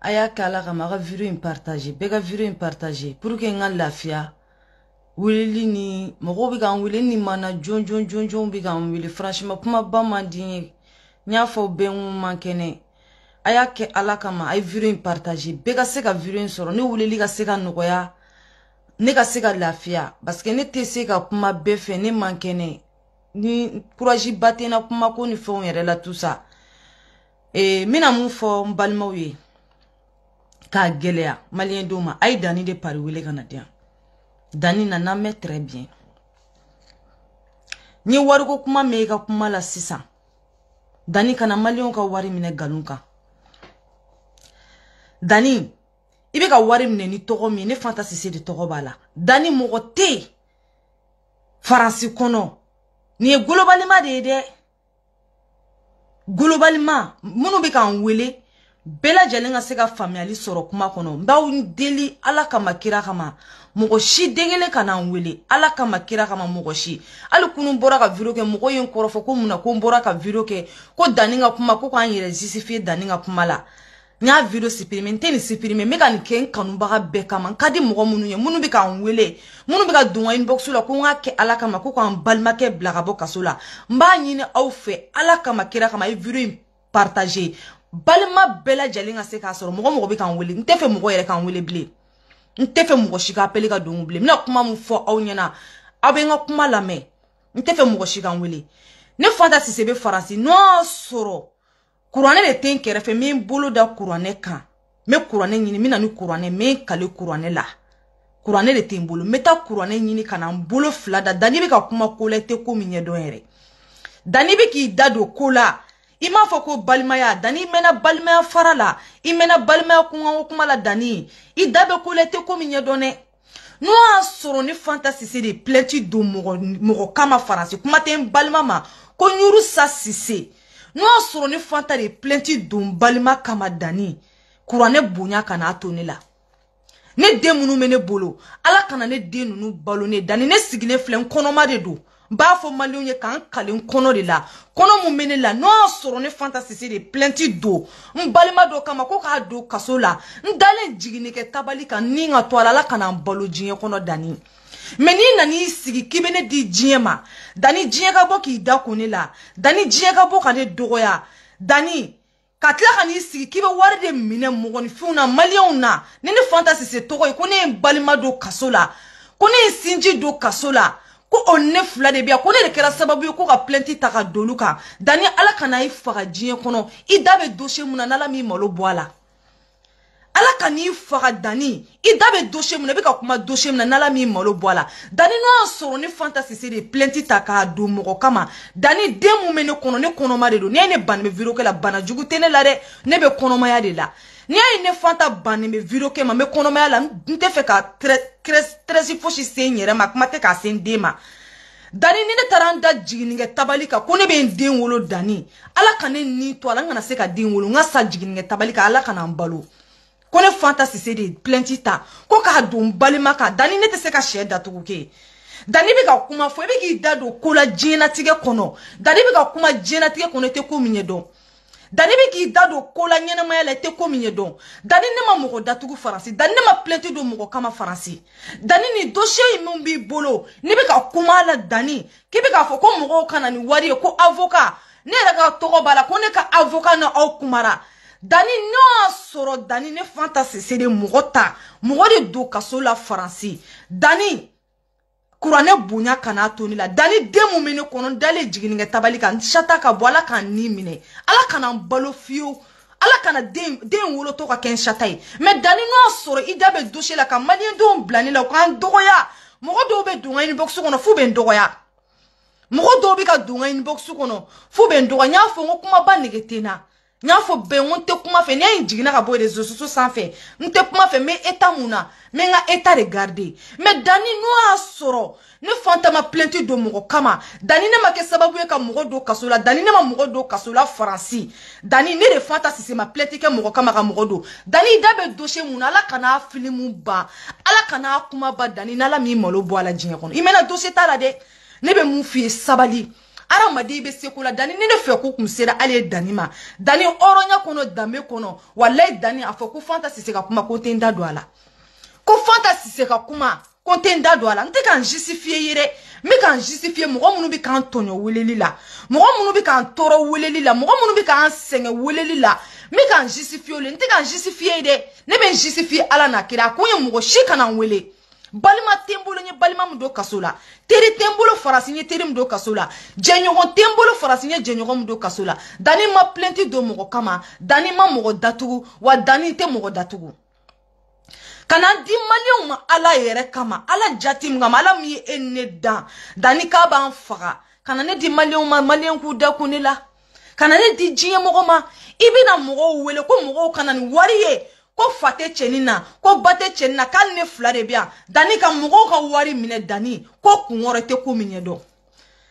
aya kala kama ka video in partager bega video in partager pour que ngal lafia wili ni mogo bi kan wili ni mana jon bi kan wili franchement kuma ba mandi nya fo ben mankene aya ke ala kama ay video in partager bega se ka video in soro ni wili ka se ka nogoya ne ka se ka lafia parce que ne te se ka kuma be fe ne mankene ni courage batena kuma ko ni fon yere la tout ça mina mun fo mbalmaw ye ka gelea malien doma ay dani de pari wele canadien dani na na me très bien ni warugo kuma me ka kuma la sisa dani kana malien ka wari mine galunka dani ibe ka wari mine ni togo mi ne fantasy c'est de togo bala dani mogote faransi kono ni globalement globalement munu be kan wele bela jalenga seka familiali soro kuma kono mbaw deli ala kama kira kama mogo shi dengele kana wele ala kama kira kama mogo shi alu kunu bora ka video ke mogo yin korofo ko muna ko bora ka video ke ko daninga kuma ko kan yere justifie daninga kuma la nya video supprimer ni supprimer me kan ken kanu baga be kama kadi mogo munu ye munu be kan wele munu be ka dunwa inbox la ko nga ke ala kama ko kan balma ke blaga bo kasola mba nyine aw fe ala kama kira kama e video partager balma bela jalinga se ka soro mogo be kan wele ntefe mogo yere kan wele ble ntefe mogo shika pele ka dongu ble mina kuma mu fo aw nyana abenga kuma la me ntefe mogo shika wele ne fantasy sebe faransi no soro Kurane le ten kere fe min bolo da kurane kan me kurane nyini mina ni kurane me kale kurane la kurane le ten bolo meta kurane nyini kana bolo flada dani be ka kuma kola te ko minye don ere dani be ki dado kola ima fo ko balmaya dani mena balmaya farala imena balmaya kuma la dani I dabe kola te ko minye donne no asoro ni fantasy c'est de plenti do mogo kama faransi kuma ten balmama ko nyuru sa sise no asoro ni fanta de plenti dum balima kama dani kurane bonya kana atone la ne demunu mene bolo ala kana ne denunu balone dani ne sigine flen konoma de do ba fo malionye kan kalen kono de la kono mu mene la no asoro ni fanta sisi de plenti do mbalima do kama ko ka do kasola ndale jigine ke tabali kan ninga to ala kana balo jinye kono dani Meni nani sigi kibene di jiema dani jiega bo ki da kone la dani jiega bo kane dogoya dani katla kani sigi kibe wari de mine mogoni fiuna malion na nene fantasy se togo kone balima do kasola kone sinji do kasola ko onne fula de bia kone de kera sababu ko ka plenti taka doluka dani ala kana ifaga jie kono idabe dossier muna nala mi malo boala ala kani faga dani idabe dossier muna be ka kuma dossier muna nala mi malo boala dani no soro ni fantasy c'est de plenti taka do mogo kama dani demu mene kono ne kono ma de do ne ban me viro ke la bana jugu tene la de ne be kono ma ya de la ni ay ne fanta ban me viro ke ma me kono ma ya la nte fe ka très foshi senyere ma kuma te ka sendema dani ni ne taranda jigininge tabalika kone be den wolo dani ala kane ni to ala ngana se ka den wolo ngasa jigininge tabalika ala kana mbalo kone fantasy c'est de plenti ta ko ka dum balima ka dani ne te se ka sheda to ke dani be ka kuma fo be ki dado kola jena tige kono dani be ka kuma jena tige kono te ko minye don dani be ki dado kola nyena ma la te ko minye don dani ne ma mogo datugu faransi dani ne ma plenti do mogo kama faransi dani ni dossier mon bi bolo ne be ka kuma la dani ke be ka fo ko mogo kana ni wari ko avocat ne ra ka togo bala ko ne ka avocat na au kumara dani no soro dani ne fantasy c'est de mogota mogode do kasola faransi dani kurane bunya kana toni la dani demu mene kono dale jigininge tabalika nshata ka boala kan ni mine ala kana balo fio ala kana den wolo to ka ken shatai mais dani no soro idabe dossier la ka malien do blani la kan dogoya mogodo be dunga inbox kono fu ben dogoya mogodo be ka dunga inbox kono fu ben dogoya fo ngokuma bannegetena nya fo be wonte kuma fe nya injigina ka boy réseaux sociaux sans fait nte kuma fe me eta muna me nga eta regarder mais dani no asoro ne fantama plenti do mogo kama dani ne make sababu e ka mogo do kasola dani ne ma mogo do kasola faransi dani ne de fantasy c'est ma plenti ke mogo kama ka mogo do dani dabe dossier muna ala kana filmu ba ala kana kuma ba dani nala mi malo bo ala jinye kono imena dossier tala de ne be mu fi sabali ara madi be sekula dani ni ne fe ko kum sera ale dani ma dani oronya kono dambe kono wallahi dani afo ku fanta sise ka kuma ko tenda do ala ko fanta sise ka kuma ko tenda do ala nte kan justifier yere me kan justifier mo munu bi kan tonyo weleli la mo munu bi kan toro weleli la mo munu bi kan senge weleli la me kan justifier le nte kan justifier de ne ben justifier ala na kira ko ye mo shi kana wele balima tembolo nye balima mdo kasola teri tembolo farasinye teri mdo kasola jenyogon tembolo farasinye jenyogon mdo kasola dani ma plenti do mogo kama dani ma mogo datugu wa dani te mogo datugu kana di malion ma ala yere kama ala jatim ngama ala mi enne dan dani ka ban faga kana ne di malion ma malion ku da kunela kana ne di jiye mogo ma ibina mogo wele ko mogo kana ni wariye ko fate chenina ko bate chenina kal ne flare bia dani ka mugo ka wari mine dani ko kungore te ko minye do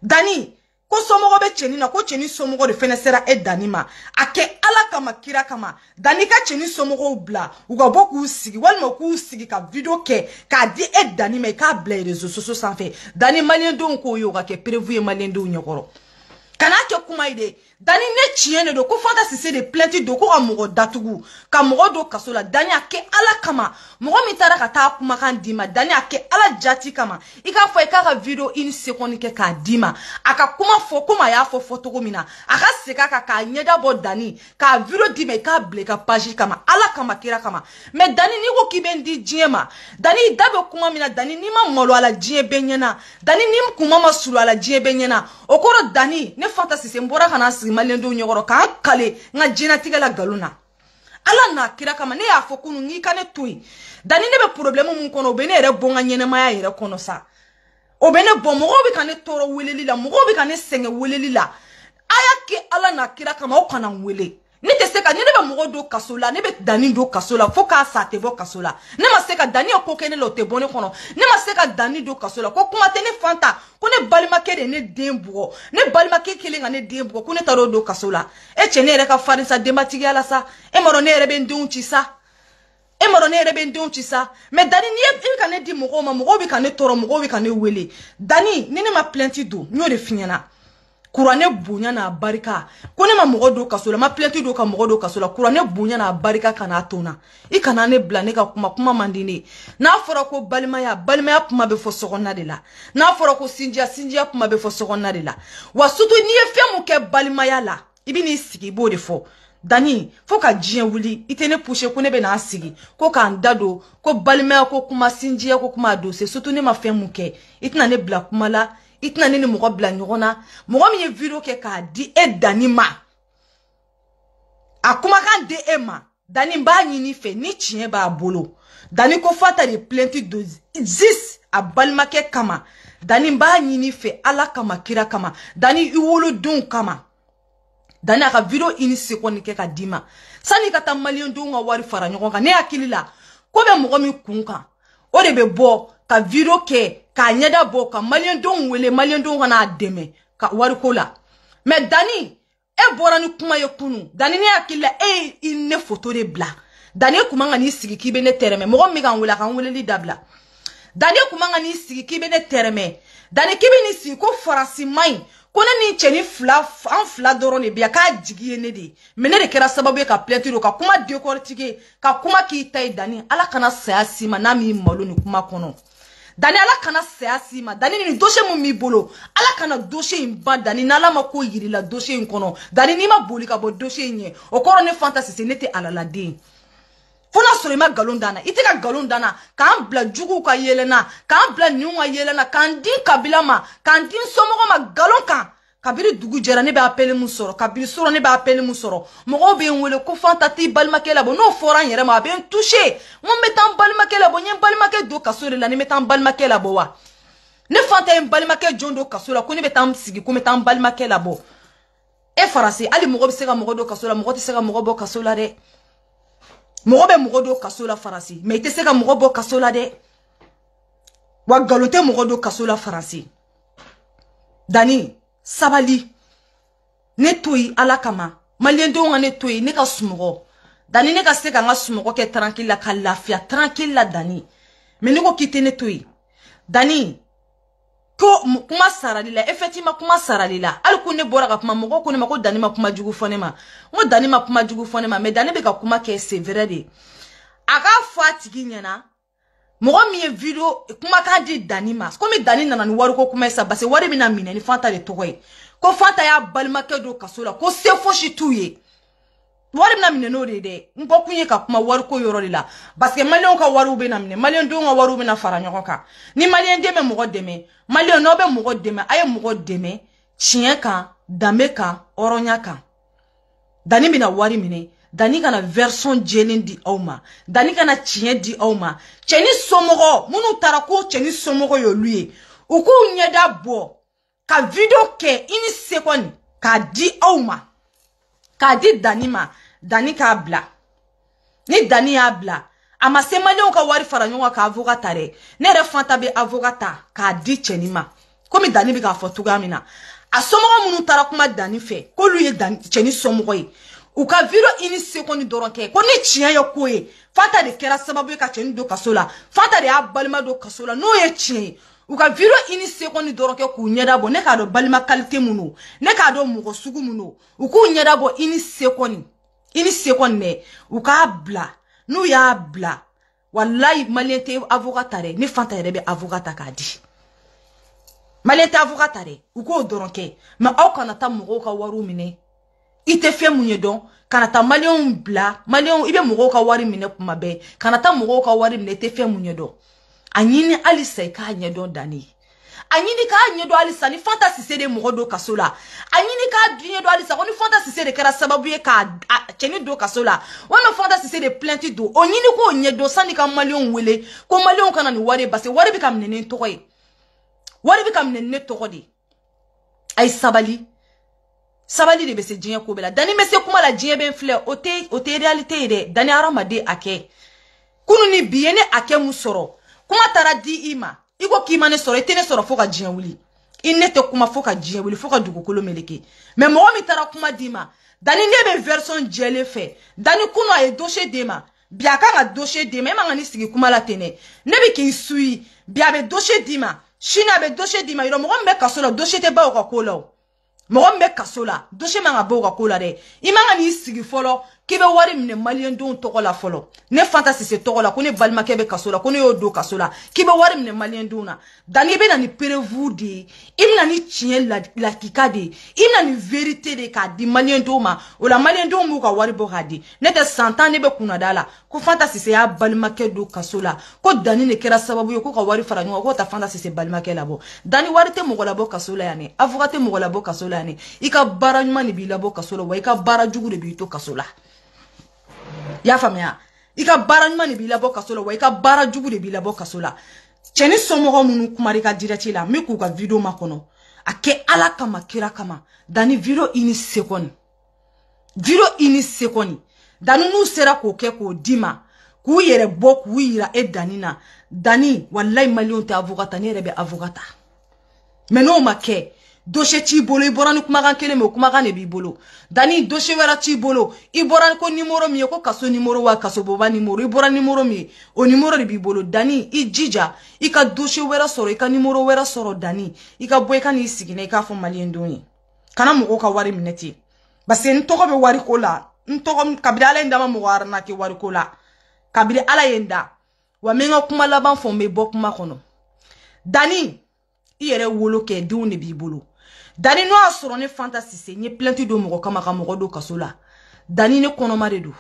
dani ko somogo be chenina ko cheni somogo de fenesera e dani ma ake ala kama kira kama dani ka cheni somogo bla uga boku sigi walmo ku sigi ka video ke ka di e dani me ka bla rezo soso sanfe dani malien do ko yoga ke prévu malien do nyokoro kana ke kuma ide dani ne chiene do ko fanta sise de plainte do ko amogo datugu ka mogo do kasola dani ake ala kama mogo mitara ka ta kuma kan dima dani ake ala jati kama ika fo ika ka video in seconde ke ka dima aka kuma fo kuma ya fo foto ko mina aka seka ka nyeda bo dani ka video dima ka ble ka page kama ala kama kira kama me dani ni ko kibendi jiema dani dabe kuma mina dani ni ma molo ala jie benyana dani ni kuma ma sulu ala jie benyana okoro dani ne fanta sise mbora kana malendo nyogoro ka kale nga jina tigala galuna ala na kira kama ne ya fokunu ngi kane tui dani ne be problème mun kono be ne ere bonga nyene maya ere kono sa o be ne bon mo be kane toro weleli la mo be kane senge weleli la aya ke ala na kira kama o kana wele ne te seka ne be mo do kasola ne be dani do kasola fo ka sa te bo kasola ne ma seka dani o kokene lo te bone kono ne ma seka dani do kasola ko kuma te ne fanta ko ne balima ke de ne dembugo ne balima ke kele nga ne dembugo ko ne taro do kasola e chene re ka farisa de matigi ala sa e moro ne re be ndunchi sa e moro ne re be ndunchi sa me dani ni e ka ne di mogo ma mogo bi ka ne toro mogo bi ka ne wele dani ni ne ma plainte do nyo de finyana kurane bunya na barika kone ma mogo do kasola ma plainte do ka mogo do kasola kurane bunya na barika kana tona I kana ne blane ka kuma mandine na fora ko balima ya kuma be fo sogonna de la na fora ko sinjia kuma be fo sogonna de la wa sutu ni e fe mu ke balima ya la ibi ni sigi bo de fo dani fo ka jien wuli itene pushe ko ne be na sigi ko ka ndado ko balima ko kuma sinjia ko kuma do se sutu ne ma fe mu ke itina ne bla kuma la itina ne mogo bla nyogona mogo mi ye video ke ka di e dani ma akuma kan de e ma dani ba nyini fe ni chien ba bolo dani ko fata de plainte de 10 a balma ke kama dani ba nyini fe ala kama kira kama dani iwolo dun kama dani aka video ini seconde ke ka dima sani kata malien dun nga wari fara nyogonga ne akilila ko be mogo mi kunka o de be bo ka video ke ka nyeda bo ka malien don wele malien don kana deme ka wari kola me dani e bora ni kuma ye kunu dani ne akilla e inne photo de bla dani kuma ngani sigi kibe ne tereme mo mi kan wela kan wele li dabla dani kuma ngani sigi kibe ne tereme dani kibe ni sigi ko farasi mai ko ne ni cheni fla doro ne bia ka jigi ne di mene de kera sababu ka plainte ro ka kuma decortique ka kuma ki tay dani ala kana sayasi ma na mi malo ni kuma kono dani ala kana sayasi ma dani ni dossier mu mi bolo ala kana dossier in ba dani nala ma ko yiri la dossier in kono dani ni ma boli ka bo dossier nye o koro ne fantasy se nete ala la din fona sore ma galon dana ite ka galon dana kan bla jugu ka yelena kan bla nyunga yelena kan din kabila ma kan din somogo ma galon kan kabiri dugu jera ne be appel mun soro kabiri soro ne be appel mun soro mogo be nwele ko fanta ti balma kela bo no foran yere ma be touché mon metan balma kela bo nyen balma ke do kasore la ne metan balma kela bo wa ne fanta en balma ke jondo kasora ko ne betam sigi ko metan balma kela bo e farasi ali mogo be sega mogo do kasola mogo te sega mogo bo kasola de mogo be mogo do kasola farasi me te sega mogo bo kasola de wa galote mogo do kasola farasi dani sabali ne toyi ala kama malien do ngane toyi ne ka sumogo dani ne ka sega nga sumogo ke tranquille ka lafia tranquille la dani me ne ko kite ne toyi dani ko kuma sarali la effectivement kuma sarali la al kunne bora ka kuma mogo kunne mako dani ma kuma jugu fonema ngo dani ma kuma jugu fonema mais dani be ka kuma ke c'est vrai de aga fatigi nyana mogo mi video kuma ka di dani ma comme dani nana ni waru ko kuma sa base wari mina mine ni fanta de togoy ko fanta ya balma ke do kasola ko se foshi tuye wari mina mine no de ngo kunye ka kuma waru ko yoro la parce que malien ka waru be na mine malien do nga waru be na fara nyoko ka ni malien deme mogo deme malien no be mogo deme aye mogo deme chien kan dambe kan oronya kan dani bina wari mine dani kana version jelen di awma dani kana chien di awma cheni somogo munu tarako cheni somogo yo lui uku nyeda bo ka video ke ini seconde ka di awma ka di dani ma dani ka bla ni dani ya bla ama se malien ka wari fara nyonga ka avocat tare ne re fanta be avocat ka di cheni ma komi dani bi ka fotuga mina a somogo munu tarakuma dani fe ko lui dani cheni somogo yi uka video ini seconde doronke ko ni chien yo koye fanta de kera sababu ka cheni do kasola fanta de abalma do kasola no ye chien uka video ini seconde doronke ku nyeda bo ne ka do balma qualité munu ne ka do mugo sugu munu uku nyeda bo ini seconde ne uka bla no ya bla wallahi malete avocat tare ni fanta rebe avocat ka di malete avocat tare uko doronke ma au kana ta mugo ka waru mine ite fe munye don kanata malion bla malion ibe mugo ka wari mine kuma be kanata mugo ka wari mine te fe munye don anyini alisa ka nye don dani anyini ka nye do alisa ni fantasy se de mugo do kasola anyini ka dunye do alisa ko ni fantasy se de kera sababu ye ka cheni do kasola wana fantasy se de plenty do onyini ko nye do sani ka malion wele ko malion kana ni wari base wari bi kam nene tokoy wari bi kam nene tokodi ay sabali de bese djien ko bela dani mese kuma la djien ben fleur ote réalité de dani aramade ake kunu ni biene ake musoro kuma tara di ima iko kima ne soro etene soro foka djien wuli inete kuma foka djien wuli foka dugukolo meleke mais mo mi tara kuma dima dani nebe version djele fe dani kuno ay dossier dema biaka ga dossier dema mangani sigi kuma la tene nebe ki sui biabe dossier dima shina be dossier dima iro mo mbe kasola dossier te ba o ka kola Mogombe kasola dossier manga boga kola de imanga ni sigi folo kibe wari mine malien don tokola folo ne fantasy se tokola ko ne balma kebe kasola ko ne yodo kasola kibe wari mine malien dona dani be na ni prévu de imna ni chien la kikade imna ni vérité de ka di malien doma o la malien don mu ka wari boga di ne te santan ne be kuna dala ko fantasy se ya balma kedo kasola ko dani ne kera sababu yo ko ka wari fara nyo ko ta fantasy se balma ke labo dani wari te mogola bo kasola yani avocat te mogola bo kasola yani ika bara nyuma ni bila bo kasola wa ika bara jugu de bi to kasola ya famia ika bara nyuma ni bila bo kasola wa ika bara jugu de bila bo kasola cheni somogo munu kumari ka direct la mi ku ka video makono ake ala kama kira kama dani video ini seconde dani nu sera ko ke ko dima ku yere bo ku yira e danina dani wallahi million te avocat ne rebe avocat mais no make dossier ti bolo iborani kuma kan kele me kuma kan e bi bolo dani dossier wera ti bolo iborani ko numéro mi ko kaso numéro wa kaso boba numéro iborani numéro mi o numéro de bi bolo dani i jija i ka dossier wera soro i ka numéro wera soro dani i ka boy kan i sigine i ka fo malien doni kana mo ka wari mineti base ntoko be wari ko la ntoko kabila ala ndama mo warna ke wari ko la kabila ala yenda wa menga kuma laban fo me bo kuma kono dani i yere wolo ke duni bi bolo dani no asoro ne fantasy se nye plenty do mo kama ka mo do kasola dani ne kono mare do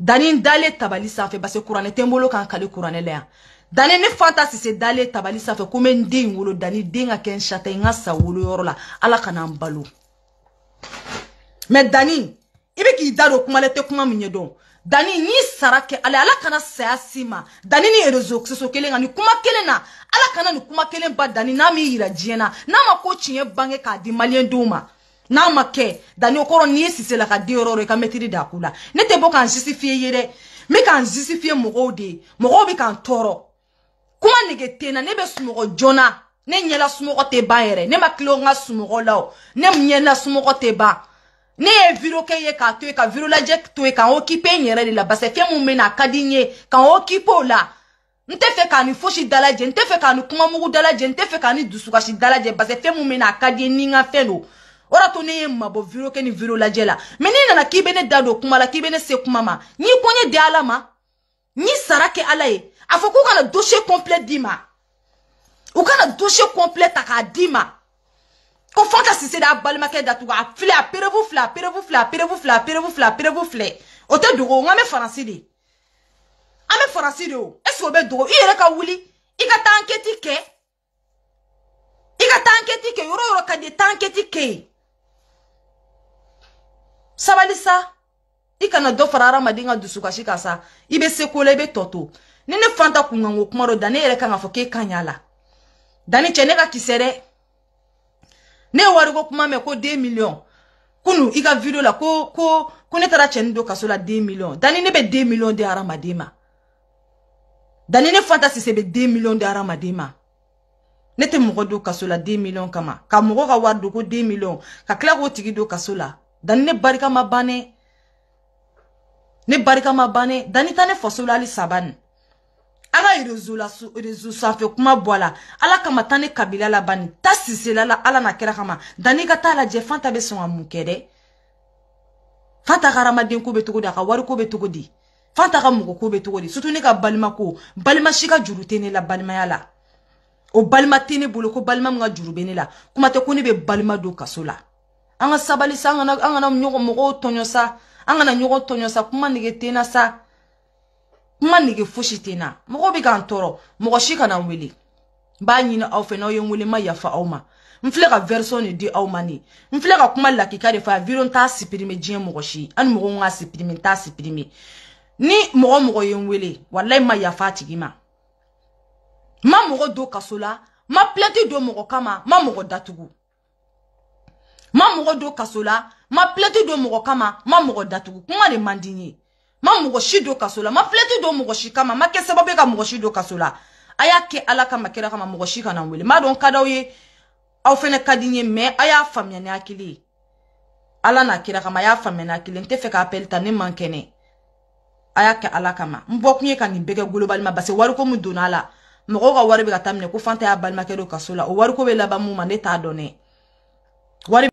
dani dale tabali safe base kurane tembolo kan kale kurane le dani ne fantasy se dale tabali safe comme ndin wolo dani denga ken chata ngasa wolo yorola ala kana mbalo mais dani ibe ki daro kuma lete kuma munye don dani ni sarake ala kana sayasima dani ni erezo so kelenga ni kuma kelena ala kana ni kuma kelen ba dani na mi yira jiena na ma ko chinye bange ka di malien doma na ma ke dani okoro ni esise la ka di ororo ka metiri da kula ne te bo kan justifier yere me kan justifier mogo bi kan toro kuma negete na ne be sumogo jona ne nyela sumogo te ba yere ne ma kilo nga sumogo lao ne mnyela sumogo te ba ne viro ke ye ka to e ka viro la jek to e ka occupé nyere de la base fe mu mena kadinye ka occupé la Nte fe ka ni fosi dalaje, nte fe ka ni kumamugu dalaje, nte fe ka ni dusukasi dalaje parce que fe mu mena akadi ni nga fe no. Ora to ne mabo viro ke ni viro la jela. Mais ni nana ki bene dado kuma la ki bene se kuma ma. Ni konye de ala ma. Ni sarake ala ye. Afo ko kana dossier complet dima. Ou kana dossier complet taka dima. Ko fanta si se da balma ke datu a fle a perevu fle. O te dogo ngame faransi de. Ame faransi de o. Est-ce que be dogo i yere ka wuli? I ka ta enquête ke. Yoro ka de ta enquête ke. Sabalisa. I kana do farara madinga dusukashi kasa. I be sekole be toto. Nene fanta kungango kumaro dane yere ka ngafo ke kanyala. Dani chene ka kisere. Ne warigo kuma me ko 2 millions. Kunu ika video la ko ne tara chene do kaso la 2 millions. Dani ne be 2 millions de aramadema. Dani ne fantasi se be 2 millions de aramadema. Ne te mogo do kaso la 2 millions kama. Ka mogo ka wardo ko 2 millions. Ka kla ko tigi do kaso la. Dani ne barika ma bane. Dani tane fosola ali saban. Ala irezu sanfe kuma boala. Ala kama tane kabila la bani. Ta sisela la ala na kera kama. Dani kata la je fanta be son amukede. Fanta karama den ko be togo di. Aka wari ko be togo di. Fanta ka mugo ko be togo di. Sutu ne ka balima ko. Balima shika juru tene la balima yala. O balima tene bolo ko balima mga juru bene la. Kuma te kone be balima do kasola. Anga sabali sa anga nyoko mogo tonyo sa. Anga na nyoko tonyo sa kuma nige tena sa. Kuma nige fushi tena. Mogo be kan toro. Mogo shika na wili. Ba nyina au fe na yo wili ma yafa au ma. Mfile ka version di au mani. Mfile ka kuma lakika de fa viron ta sipirime jien mogo shi. An mogo nga sipirime ta sipirime. Ni mogo yo wili. Wallahi ma yafa tigima. Ma mogo do kasola. Ma plenti do mogo kama. Ma mogo datugu. Ma mogo do kasola. Ma plenti do mogo kama. Ma mogo datugu. Kuma de mandinye. Ma mogo shi do kasola. Ma plenti do mogo shi kama. Ma kese babe ka mogo shi do kasola. Aya ke ala kama kera kama mogo shi kana wele. Ma don kada oye. Au fene kadinye me. Aya famya ne akili. Ala na kera kama. Aya famya ne akili. Nte fe ka apel ta ne mankene. Aya ke ala kama. Mbok nye ka ni bege global ma. Base waru ko mu donala. Mogo ka wari be ka tamne. Ko fanta ya balma kero kasola. O waru ko be laba mu ma ne ta adone. Wari